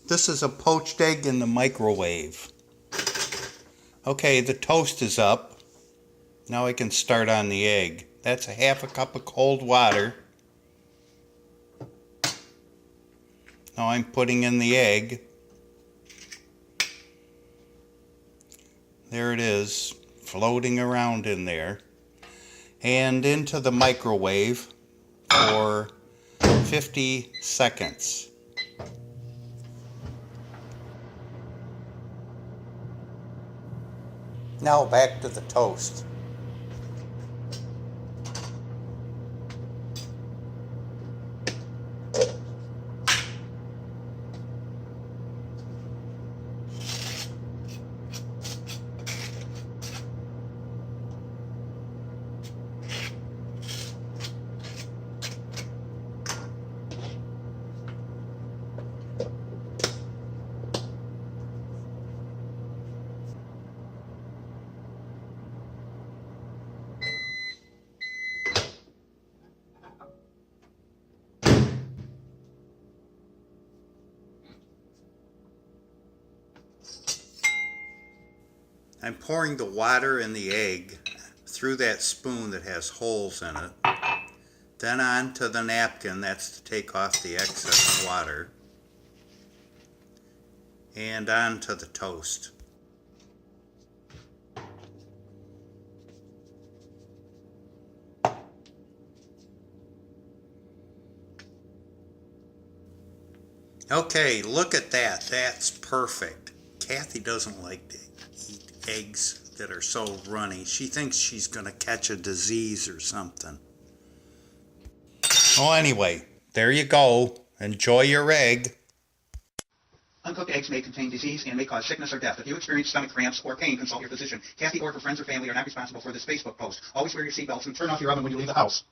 This is a poached egg in the microwave. Okay, the toast is up. Now I can start on the egg. That's a half a cup of cold water. Now I'm putting in the egg. There it is, floating around in there. And into the microwave for 50 seconds. Now back to the toast. I'm pouring the water and the egg through that spoon that has holes in it, then onto the napkin, that's to take off the excess water, and onto the toast. Okay, look at that. That's perfect. Kathy doesn't like to eat eggs that are so runny. She thinks she's going to catch a disease or something. Oh, anyway, there you go. Enjoy your egg. Uncooked eggs may contain disease and may cause sickness or death. If you experience stomach cramps or pain, consult your physician. Kathy or her friends or family are not responsible for this Facebook post. Always wear your seatbelts and turn off your oven when you leave the house.